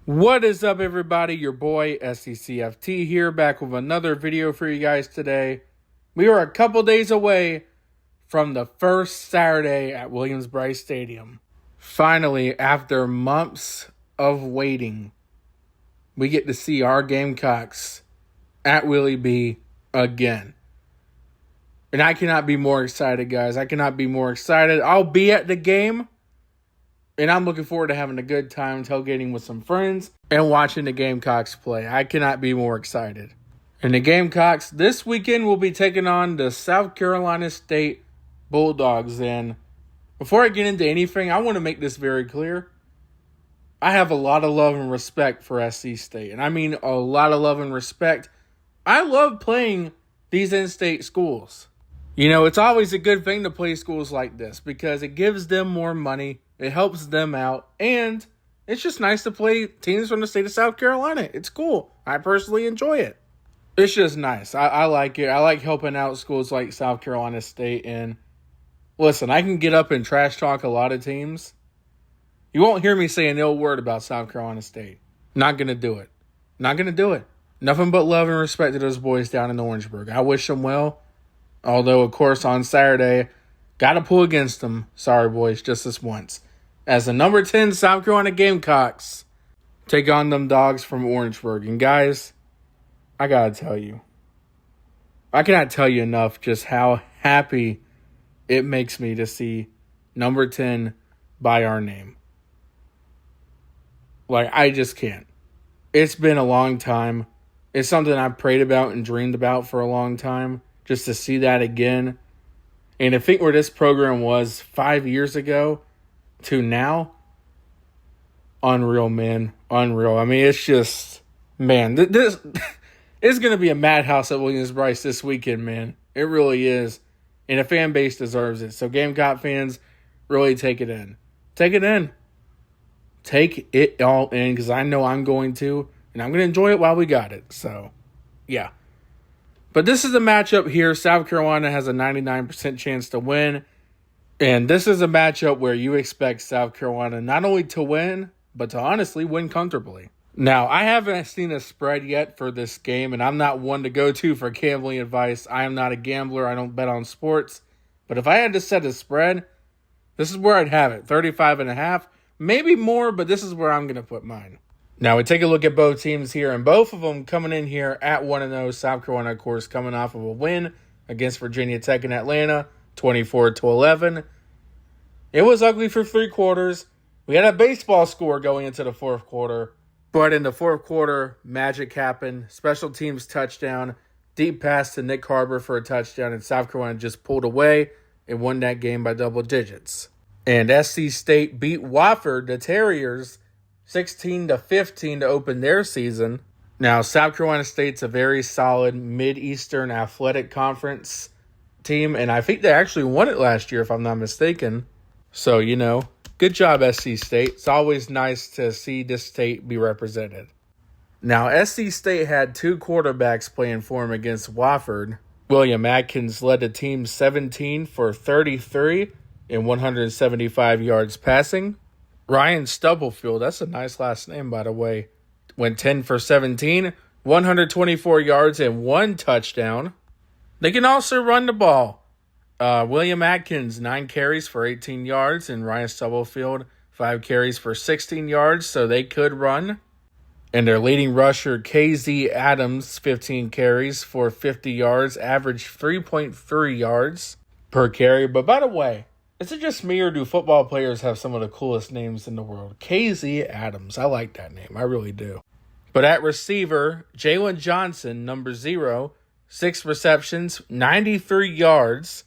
What is up, everybody? Your boy SECFT here, back with another video for you guys today. We are a couple days away from the first Saturday at Williams-Brice Stadium. Finally, after months of waiting, we get to see our Gamecocks at Willie B again. And I cannot be more excited, guys. I cannot be more excited. I'll be at the game. And I'm looking forward to having a good time tailgating with some friends and watching the Gamecocks play. I cannot be more excited. And the Gamecocks this weekend will be taking on the South Carolina State Bulldogs. And before I get into anything, I want to make this very clear. I have a lot of love and respect for SC State. And I mean a lot of love and respect. I love playing these in-state schools. You know, it's always a good thing to play schools like this because it gives them more money. It helps them out, and it's just nice to play teams from the state of South Carolina. It's cool. I personally enjoy it. It's just nice. I like it. I like helping out schools like South Carolina State. And listen, I can get up and trash talk a lot of teams. You won't hear me say an ill word about South Carolina State. Not going to do it. Not going to do it. Nothing but love and respect to those boys down in Orangeburg. I wish them well. Although, of course, on Saturday, got to pull against them. Sorry, boys, just this once. As the number 10 South Carolina Gamecocks take on them dogs from Orangeburg. And guys, I got to tell you, I cannot tell you enough just how happy it makes me to see number 10 by our name. Like, I just can't. It's been a long time. It's something I've prayed about and dreamed about for a long time. Just to see that again. And to think where this program was 5 years ago to now, unreal, man. Unreal. I mean, it's just, man, this is going to be a madhouse at Williams-Brice this weekend, man. It really is. And the fan base deserves it. So Gamecock fans, really take it in. Take it in. Take it all in because I know I'm going to. And I'm going to enjoy it while we got it. So, yeah. But this is a matchup here. South Carolina has a 99% chance to win. And this is a matchup where you expect South Carolina not only to win, but to honestly win comfortably. Now, I haven't seen a spread yet for this game, and I'm not one to go to for gambling advice. I am not a gambler. I don't bet on sports. But if I had to set a spread, this is where I'd have it. 35.5, maybe more, but this is where I'm going to put mine. Now, we take a look at both teams here, and both of them coming in here at 1-0. South Carolina, of course, coming off of a win against Virginia Tech in Atlanta, 24-11. It was ugly for 3 quarters. We had a baseball score going into the fourth quarter. But in the fourth quarter, magic happened. Special teams touchdown. Deep pass to Nick Harbor for a touchdown. And South Carolina just pulled away and won that game by double digits. And SC State beat Wofford, the Terriers, 16-15 to open their season. Now, South Carolina State's a very solid Mid-Eastern Athletic Conference team, and I think they actually won it last year, if I'm not mistaken. So, you know, good job, SC State. It's always nice to see this state be represented. Now, SC State had 2 quarterbacks playing for him against Wofford. William Atkins led the team 17 for 33 and 175 yards passing. Ryan Stubblefield, that's a nice last name, by the way, went 10 for 17, 124 yards and 1 touchdown. They can also run the ball. William Atkins, 9 carries for 18 yards, and Ryan Stubblefield, 5 carries for 16 yards, so they could run. And their leading rusher, KZ Adams, 15 carries for 50 yards, averaged 3.3 yards per carry. But by the way, is it just me or do football players have some of the coolest names in the world? KZ Adams. I like that name. I really do. But at receiver, Jalen Johnson, number 0, 6 receptions, 93 yards.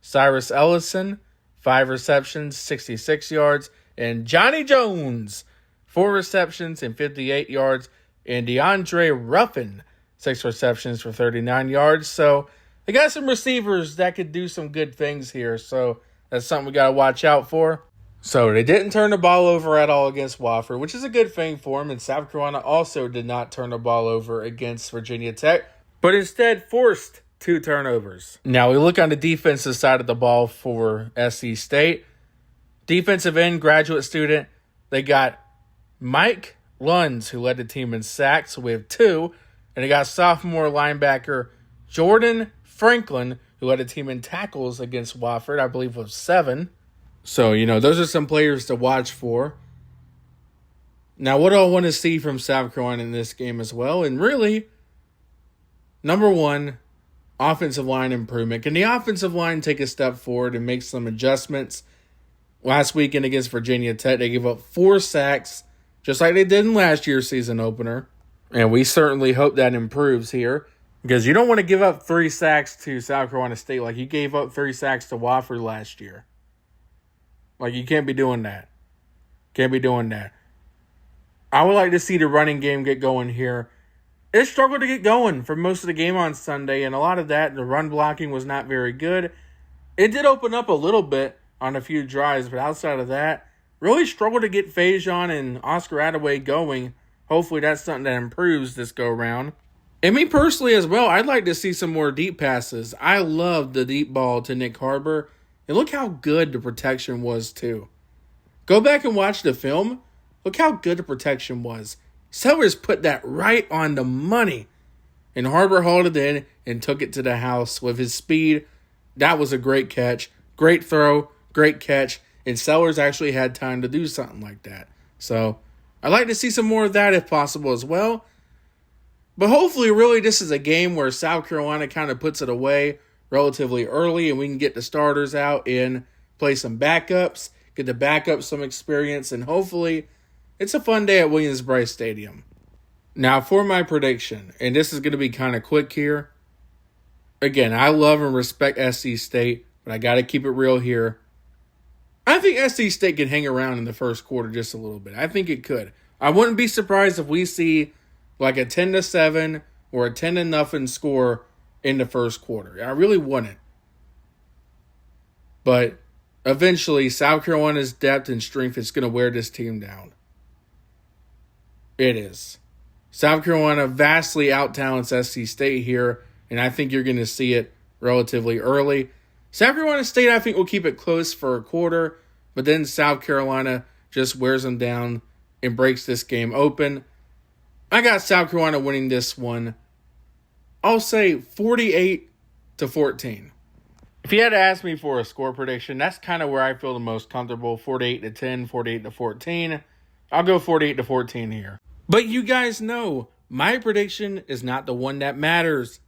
Cyrus Ellison, 5 receptions, 66 yards. And Johnny Jones, 4 receptions and 58 yards. And DeAndre Ruffin, 6 receptions for 39 yards. So they got some receivers that could do some good things here. So that's something we got to watch out for. So they didn't turn the ball over at all against Wofford, which is a good thing for them. And South Carolina also did not turn the ball over against Virginia Tech, but instead forced 2 turnovers. Now we look on the defensive side of the ball for SC State. Defensive end, graduate student, they got Mike Luns, who led the team in sacks with 2. And they got sophomore linebacker Jordan Franklin, who led the team in tackles against Wofford, I believe with 7. So, those are some players to watch for. Now, what do I want to see from South Carolina in this game as well? And really, number one, offensive line improvement. Can the offensive line take a step forward and make some adjustments? Last weekend against Virginia Tech, they gave up 4 sacks, just like they did in last year's season opener. And we certainly hope that improves here, because you don't want to give up 3 sacks to South Carolina State like you gave up 3 sacks to Wofford last year. Like, you can't be doing that. Can't be doing that. I would like to see the running game get going here. It struggled to get going for most of the game on Sunday, and a lot of that, the run blocking was not very good. It did open up a little bit on a few drives, but outside of that, really struggled to get Fajon and Oscar Attaway going. Hopefully that's something that improves this go-around. And me personally as well, I'd like to see some more deep passes. I love the deep ball to Nick Harbor. And look how good the protection was, too. Go back and watch the film. Look how good the protection was. Sellers put that right on the money. And Harbor hauled it in and took it to the house with his speed. That was a great catch. Great throw. Great catch. And Sellers actually had time to do something like that. So, I'd like to see some more of that if possible as well. But hopefully, really, this is a game where South Carolina kind of puts it away relatively early, and we can get the starters out and play some backups, get the backups some experience, and hopefully it's a fun day at Williams-Brice Stadium. Now, for my prediction, and this is going to be kind of quick here. Again, I love and respect SC State, but I got to keep it real here. I think SC State can hang around in the first quarter just a little bit. I think it could. I wouldn't be surprised if we see like a 10-7 or a 10-0 score in the first quarter. I really wouldn't. But eventually, South Carolina's depth and strength is going to wear this team down. It is. South Carolina vastly out-talents SC State here, and I think you're going to see it relatively early. South Carolina State, I think, will keep it close for a quarter, but then South Carolina just wears them down and breaks this game open. I got South Carolina winning this one. I'll say 48-14. If you had to ask me for a score prediction, that's kind of where I feel the most comfortable. 48-10, 48-14. I'll go 48-14 here. But you guys know, my prediction is not the one that matters.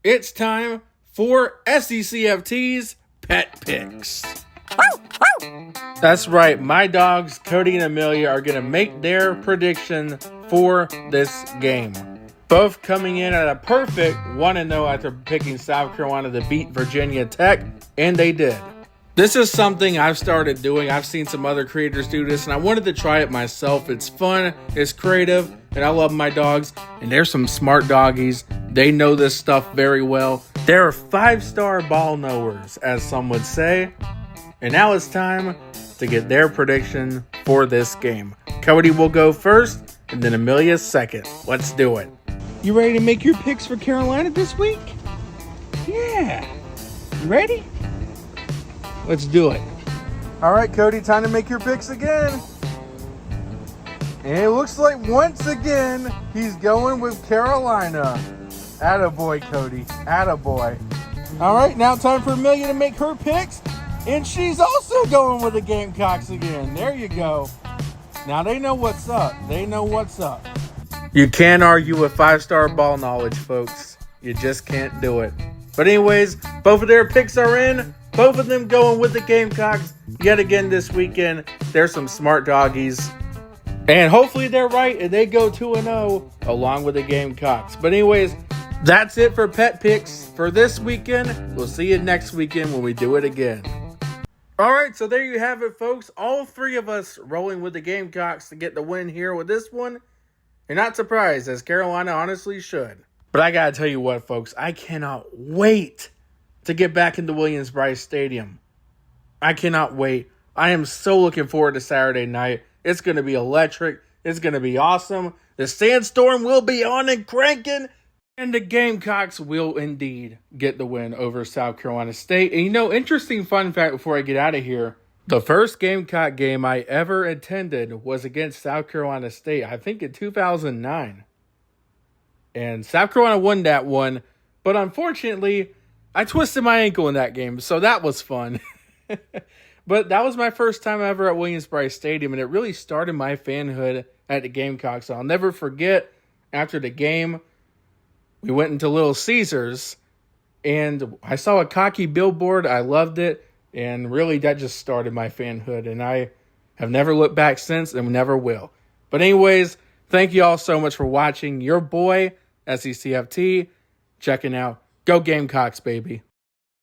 It's time for SECFT's Pet Picks. That's right, my dogs, Cody and Amelia, are going to make their prediction for this game. Both coming in at a perfect 1-0 after picking South Carolina to beat Virginia Tech, and they did. This is something I've started doing. I've seen some other creators do this, and I wanted to try it myself. It's fun, it's creative, and I love my dogs. And there's some smart doggies. They know this stuff very well. They're 5-star ball knowers, as some would say. And now it's time to get their prediction for this game. Cody will go first, and then Amelia second. Let's do it. You ready to make your picks for Carolina this week? Yeah. You ready? Let's do it. All right, Cody, time to make your picks again. And it looks like once again, he's going with Carolina. Attaboy, Cody. Attaboy. All right, now time for Amelia to make her picks. And she's also going with the Gamecocks again. There you go. Now they know what's up. They know what's up. You can't argue with 5-star ball knowledge, folks. You just can't do it. But anyways, both of their picks are in. Both of them going with the Gamecocks yet again this weekend. There's some smart doggies. And hopefully they're right and they go 2-0 along with the Gamecocks. But anyways, that's it for Pet Picks for this weekend. We'll see you next weekend when we do it again. All right, so there you have it, folks. All 3 of us rolling with the Gamecocks to get the win here with this one. You're not surprised, as Carolina honestly should. But I got to tell you what, folks. I cannot wait to get back into Williams-Brice Stadium. I cannot wait. I am so looking forward to Saturday night. It's going to be electric. It's going to be awesome. The Sandstorm will be on and cranking. And the Gamecocks will indeed get the win over South Carolina State. And interesting fun fact before I get out of here. The first Gamecock game I ever attended was against South Carolina State, I think in 2009. And South Carolina won that one, but unfortunately, I twisted my ankle in that game, so that was fun. But that was my first time ever at Williams-Brice Stadium, and it really started my fanhood at the Gamecocks. I'll never forget, after the game, we went into Little Caesars, and I saw a Cocky billboard. I loved it, and really that just started my fanhood, and I have never looked back since and never will. But anyways, thank you all so much for watching. Your boy, SECFT, checking out. Go Gamecocks, baby.